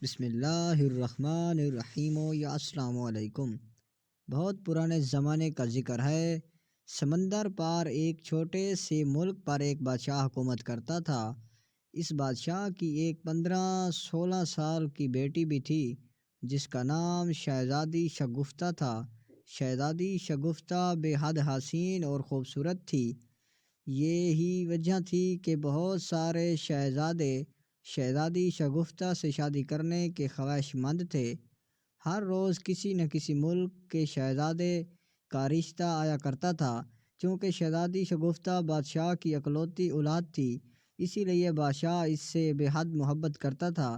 بسم اللہ الرحمن الرحیم یا السلام علیکم۔ بہت پرانے زمانے کا ذکر ہے۔ سمندر پار ایک چھوٹے سے ملک پر ایک بادشاہ حکومت کرتا تھا۔ اس بادشاہ کی ایک 15-16 سال کی بیٹی بھی تھی جس کا نام شہزادی شگفتہ تھا۔ شہزادی شگفتہ بے حد حسین اور خوبصورت تھی۔ یہی وجہ تھی کہ بہت سارے شہزادی شگفتہ سے شادی کرنے کے خواہش مند تھے۔ ہر روز کسی نہ کسی ملک کے شہزادے کا رشتہ آیا کرتا تھا۔ چونکہ شہزادی شگفتہ بادشاہ کی اکلوتی اولاد تھی، اسی لیے بادشاہ اس سے بے حد محبت کرتا تھا۔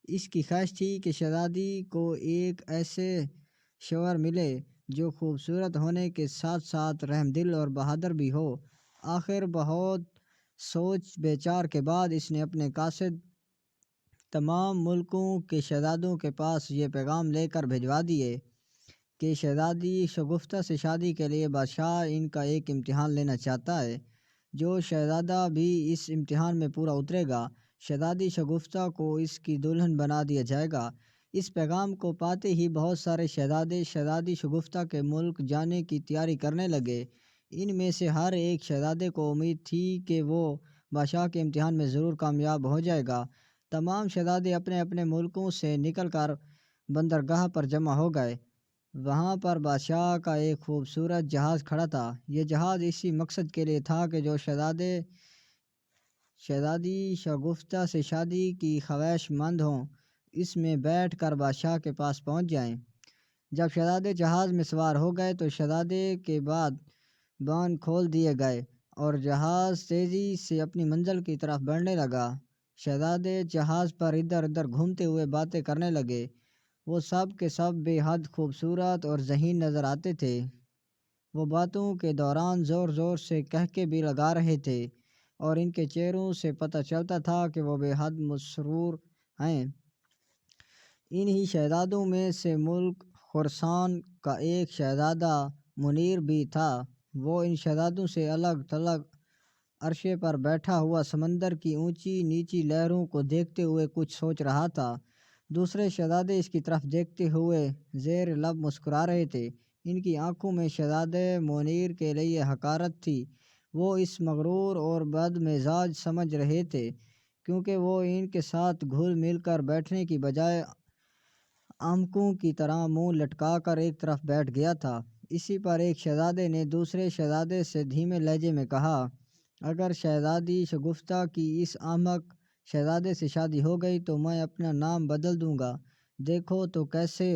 اس کی خواہش تھی کہ شہزادی کو ایک ایسے شوہر ملے جو خوبصورت ہونے کے ساتھ ساتھ رحم دل اور بہادر بھی ہو۔ آخر بہت سوچ بچار کے بعد اس نے اپنے قاصد تمام ملکوں کے شہزادوں کے پاس یہ پیغام لے کر بھجوا دیے کہ شہزادی شگفتہ سے شادی کے لیے بادشاہ ان کا ایک امتحان لینا چاہتا ہے۔ جو شہزادہ بھی اس امتحان میں پورا اترے گا، شہزادی شگفتہ کو اس کی دلہن بنا دیا جائے گا۔ اس پیغام کو پاتے ہی بہت سارے شہزادے شہزادی شگفتہ کے ملک جانے کی تیاری کرنے لگے۔ ان میں سے ہر ایک شہزادے کو امید تھی کہ وہ بادشاہ کے امتحان میں ضرور کامیاب ہو جائے گا۔ تمام شہزادے اپنے اپنے ملکوں سے نکل کر بندرگاہ پر جمع ہو گئے۔ وہاں پر بادشاہ کا ایک خوبصورت جہاز کھڑا تھا۔ یہ جہاز اسی مقصد کے لیے تھا کہ جو شہزادی شگفتہ سے شادی کی خواہش مند ہوں، اس میں بیٹھ کر بادشاہ کے پاس پہنچ جائیں۔ جب شہزادے جہاز میں سوار ہو گئے تو شہزادے کے بعد بان کھول دیے گئے اور جہاز تیزی سے اپنی منزل کی طرف بڑھنے لگا۔ شہزادے جہاز پر ادھر ادھر گھومتے ہوئے باتیں کرنے لگے۔ وہ سب کے سب بے حد خوبصورت اور ذہین نظر آتے تھے۔ وہ باتوں کے دوران زور زور سے کہکے بھی لگا رہے تھے اور ان کے چہروں سے پتہ چلتا تھا کہ وہ بے حد مسرور ہیں۔ انہی شہزادوں میں سے ملک خراسان کا ایک شہزادہ منیر بھی تھا۔ وہ ان شہزادوں سے الگ تھلگ عرصے پر بیٹھا ہوا سمندر کی اونچی نیچی لہروں کو دیکھتے ہوئے کچھ سوچ رہا تھا۔ دوسرے شہزادے اس کی طرف دیکھتے ہوئے زیر لب مسکرا رہے تھے۔ ان کی آنکھوں میں شہزادے منیر کے لیے حقارت تھی۔ وہ اس مغرور اور بد مزاج سمجھ رہے تھے کیونکہ وہ ان کے ساتھ گھل مل کر بیٹھنے کی بجائے احمقوں کی طرح منہ لٹکا کر ایک طرف بیٹھ گیا تھا۔ اسی پر ایک شہزادے نے دوسرے شہزادے سے دھیمے لہجے میں کہا، اگر شہزادی شگفتہ کی اس احمق شہزادے سے شادی ہو گئی تو میں اپنا نام بدل دوں گا۔ دیکھو تو کیسے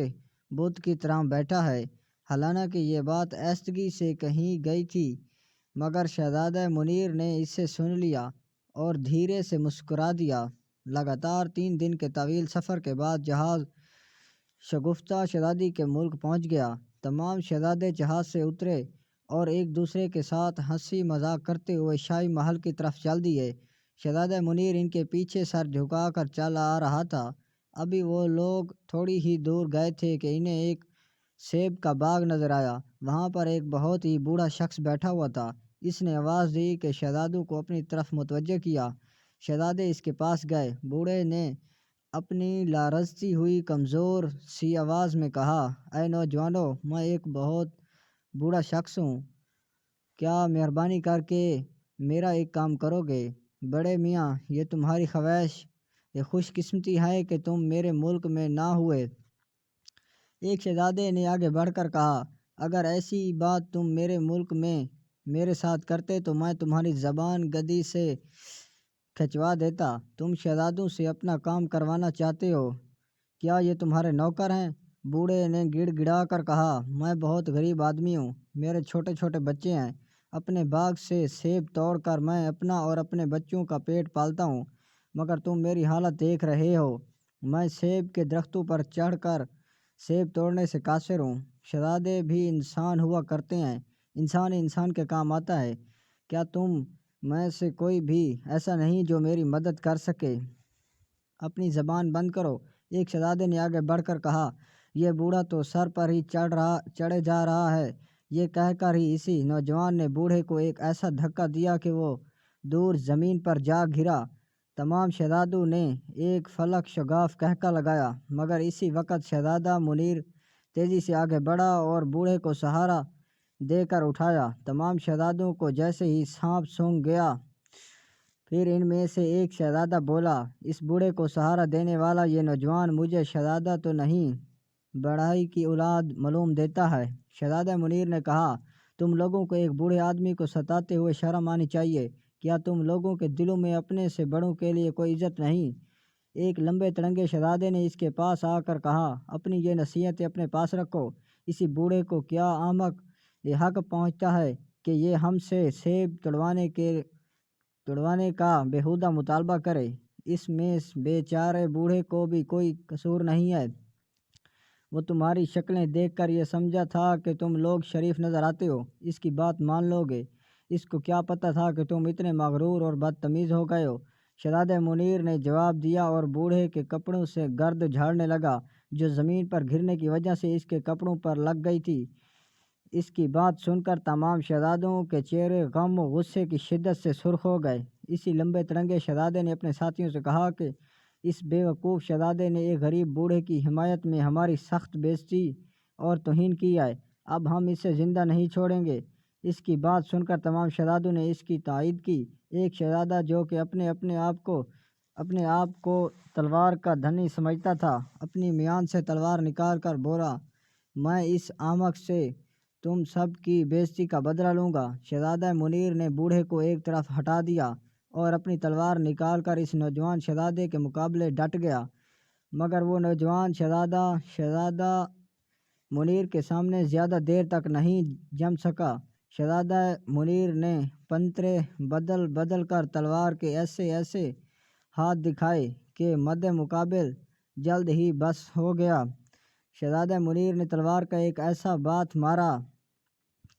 بت کی طرح بیٹھا ہے۔ حالانکہ یہ بات ایستگی سے کہی گئی تھی، مگر شہزادہ منیر نے اسے سن لیا اور دھیرے سے مسکرا دیا۔ لگاتار 3 دن کے طویل سفر کے بعد جہاز شگفتہ شہزادی کے ملک پہنچ گیا۔ تمام شہزادے جہاز سے اترے اور ایک دوسرے کے ساتھ ہنسی مذاق کرتے ہوئے شاہی محل کی طرف چل دیے۔ شہزادہ منیر ان کے پیچھے سر جھکا کر چل آ رہا تھا۔ ابھی وہ لوگ تھوڑی ہی دور گئے تھے کہ انہیں ایک سیب کا باغ نظر آیا۔ وہاں پر ایک بہت ہی بوڑھا شخص بیٹھا ہوا تھا۔ اس نے آواز دی کہ شہزادوں کو اپنی طرف متوجہ کیا۔ شہزادے اس کے پاس گئے۔ بوڑھے نے اپنی لرزتی ہوئی کمزور سی آواز میں کہا، اے نوجوانوں، میں ایک بہت بوڑھا شخص ہوں، کیا مہربانی کر کے میرا ایک کام کرو گے؟ بڑے میاں، یہ تمہاری خواہش، یہ خوش قسمتی ہے کہ تم میرے ملک میں نہ ہوئے۔ ایک شہزادے نے آگے بڑھ کر کہا، اگر ایسی بات تم میرے ملک میں میرے ساتھ کرتے تو میں تمہاری زبان گدی سے کھنچوا دیتا۔ تم شہزادوں سے اپنا کام کروانا چاہتے ہو، کیا یہ تمہارے نوکر ہیں؟ بوڑھے نے گڑ گڑا کر کہا، میں بہت غریب آدمی ہوں، میرے چھوٹے چھوٹے بچے ہیں، اپنے باغ سے سیب توڑ کر میں اپنا اور اپنے بچوں کا پیٹ پالتا ہوں، مگر تم میری حالت دیکھ رہے ہو، میں سیب کے درختوں پر چڑھ کر سیب توڑنے سے قاصر ہوں۔ شہزادے بھی انسان ہوا کرتے ہیں، انسان انسان کے کام آتا ہے، کیا تم میں سے کوئی بھی ایسا نہیں جو میری مدد کر سکے؟ اپنی زبان بند کرو۔ ایک شہزادے نے آگے بڑھ کر کہا، یہ بوڑھا تو سر پر ہی چڑھے جا رہا ہے۔ یہ کہہ کر ہی اسی نوجوان نے بوڑھے کو ایک ایسا دھکا دیا کہ وہ دور زمین پر جا گرا۔ تمام شہزادوں نے ایک فلک شگاف کہکا لگایا، مگر اسی وقت شہزادہ منیر تیزی سے آگے بڑھا اور بوڑھے کو سہارا دے کر اٹھایا۔ تمام شہزادوں کو جیسے ہی سانپ سونگھ گیا۔ پھر ان میں سے ایک شہزادہ بولا، اس بوڑھے کو سہارا دینے والا یہ نوجوان مجھے شہزادہ تو نہیں، بڑھئی کی اولاد معلوم دیتا ہے۔ شہزادہ منیر نے کہا، تم لوگوں کو ایک بوڑھے آدمی کو ستاتے ہوئے شرم آنی چاہیے۔ کیا تم لوگوں کے دلوں میں اپنے سے بڑوں کے لیے کوئی عزت نہیں؟ ایک لمبے تڑنگے شہزادے نے اس کے پاس آ کر کہا، اپنی یہ نصیحتیں اپنے پاس رکھو۔ اسی بوڑھے کو کیا احمق یہ حق پہنچتا ہے کہ یہ ہم سے سیب توڑوانے کا بیہودہ مطالبہ کرے؟ اس میں بیچارے بوڑھے کو بھی کوئی قصور نہیں ہے۔ وہ تمہاری شکلیں دیکھ کر یہ سمجھا تھا کہ تم لوگ شریف نظر آتے ہو، اس کی بات مان لو گے۔ اس کو کیا پتہ تھا کہ تم اتنے مغرور اور بدتمیز ہو گئے ہو؟ شہزادہ منیر نے جواب دیا اور بوڑھے کے کپڑوں سے گرد جھاڑنے لگا جو زمین پر گرنے کی وجہ سے اس کے کپڑوں پر لگ گئی تھی۔ اس کی بات سن کر تمام شہزادوں کے چہرے غم و غصے کی شدت سے سرخ ہو گئے۔ اسی لمبے تڑنگے شہزادے نے اپنے ساتھیوں سے کہا کہ اس بے وقوف شہزادے نے ایک غریب بوڑھے کی حمایت میں ہماری سخت بے عزتی اور توہین کی ہے۔ اب ہم اسے زندہ نہیں چھوڑیں گے۔ اس کی بات سن کر تمام شہزادوں نے اس کی تائید کی۔ ایک شہزادہ جو کہ اپنے آپ کو تلوار کا دھنی سمجھتا تھا، اپنی میان سے تلوار نکال کر بولا، میں اس احمق سے تم سب کی بے عزتی کا بدلہ لوں گا۔ شہزادہ منیر نے بوڑھے کو ایک طرف ہٹا دیا اور اپنی تلوار نکال کر اس نوجوان شہزادے کے مقابلے ڈٹ گیا، مگر وہ نوجوان شہزادہ منیر کے سامنے زیادہ دیر تک نہیں جم سکا۔ شہزادہ منیر نے پنترے بدل بدل کر تلوار کے ایسے ہاتھ دکھائے کہ مد مقابل جلد ہی بس ہو گیا۔ شہزادہ منیر نے تلوار کا ایک ایسا بات مارا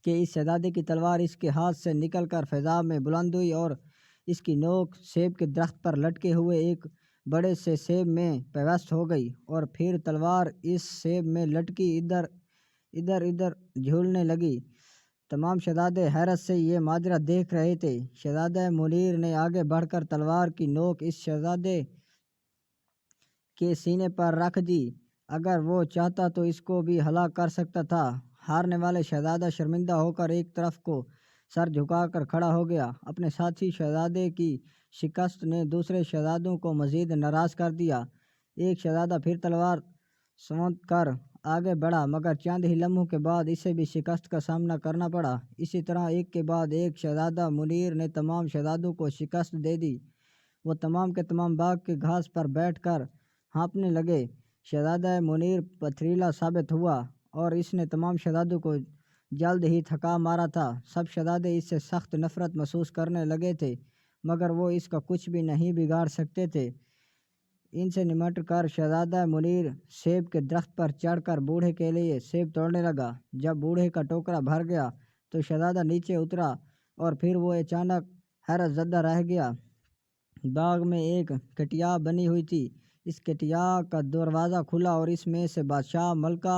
کہ اس شہزادے کی تلوار اس کے ہاتھ سے نکل کر فضا میں بلند ہوئی اور اس کی نوک سیب کے درخت پر لٹکے ہوئے ایک بڑے سے سیب میں پیوست ہو گئی، اور پھر تلوار اس سیب میں لٹکی ادھر جھولنے لگی۔ تمام شہزادے حیرت سے یہ ماجرا دیکھ رہے تھے۔ شہزادہ منیر نے آگے بڑھ کر تلوار کی نوک اس شہزادے کے سینے پر رکھ دی۔ اگر وہ چاہتا تو اس کو بھی ہلاک کر سکتا تھا۔ ہارنے والے شہزادہ شرمندہ ہو کر ایک طرف کو سر جھکا کر کھڑا ہو گیا۔ اپنے ساتھی شہزادے کی شکست نے دوسرے شہزادوں کو مزید ناراض کر دیا۔ ایک شہزادہ پھر تلوار سونت کر آگے بڑھا، مگر چند ہی لمحوں کے بعد اسے بھی شکست کا سامنا کرنا پڑا۔ اسی طرح ایک کے بعد ایک شہزادہ منیر نے تمام شہزادوں کو شکست دے دی۔ وہ تمام کے تمام باغ کے گھاس پر بیٹھ کر ہانپنے لگے۔ شہزادہ منیر پتھریلا ثابت ہوا اور اس نے تمام شہزادوں کو جلد ہی تھکا مارا تھا۔ سب شہزادے اس سے سخت نفرت محسوس کرنے لگے تھے، مگر وہ اس کا کچھ بھی نہیں بگاڑ سکتے تھے۔ ان سے نمٹ کر شہزادہ منیر سیب کے درخت پر چڑھ کر بوڑھے کے لیے سیب توڑنے لگا۔ جب بوڑھے کا ٹوکرا بھر گیا تو شہزادہ نیچے اترا اور پھر وہ اچانک حیرت زدہ رہ گیا۔ باغ میں ایک کٹیا بنی ہوئی تھی۔ اس کٹیا کا دروازہ کھلا اور اس میں سے بادشاہ، ملکہ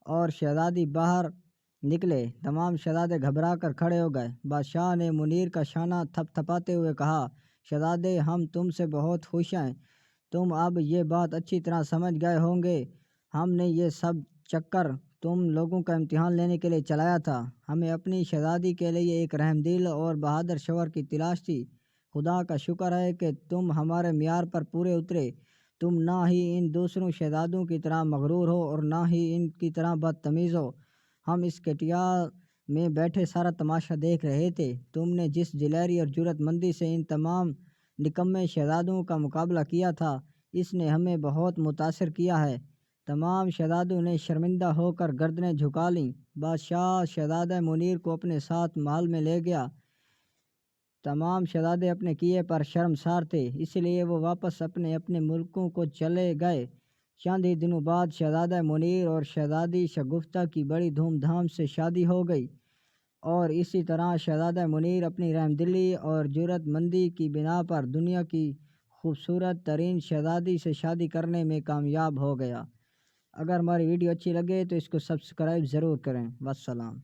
اور شہزادی باہر نکلے۔ تمام شہزادے گھبرا کر کھڑے ہو گئے۔ بادشاہ نے منیر کا شانہ تھپ تھپاتے ہوئے کہا، شہزادے، ہم تم سے بہت خوش ہیں۔ تم اب یہ بات اچھی طرح سمجھ گئے ہوں گے۔ ہم نے یہ سب چکر تم لوگوں کا امتحان لینے کے لیے چلایا تھا۔ ہمیں اپنی شہزادی کے لیے ایک رحم دل اور بہادر شوہر کی تلاش تھی۔ خدا کا شکر ہے کہ تم ہمارے معیار پر پورے اترے۔ تم نہ ہی ان دوسروں شہزادوں کی طرح مغرور ہو اور نہ ہی ان کی طرح بدتمیز ہو۔ ہم اس کٹیا میں بیٹھے سارا تماشا دیکھ رہے تھے۔ تم نے جس دلیری اور جرأت مندی سے ان تمام نکمے شہزادوں کا مقابلہ کیا تھا، اس نے ہمیں بہت متاثر کیا ہے۔ تمام شہزادوں نے شرمندہ ہو کر گردنیں جھکا لیں۔ بادشاہ شہزادہ منیر کو اپنے ساتھ محل میں لے گیا۔ تمام شہزادے اپنے کیے پر شرمسار تھے، اس لیے وہ واپس اپنے اپنے ملکوں کو چلے گئے۔ چند ہی دنوں بعد شہزادہ منیر اور شہزادی شگفتہ کی بڑی دھوم دھام سے شادی ہو گئی، اور اسی طرح شہزادہ منیر اپنی رحم دلی اور جرأت مندی کی بنا پر دنیا کی خوبصورت ترین شہزادی سے شادی کرنے میں کامیاب ہو گیا۔ اگر ہماری ویڈیو اچھی لگے تو اس کو سبسکرائب ضرور کریں۔ والسلام۔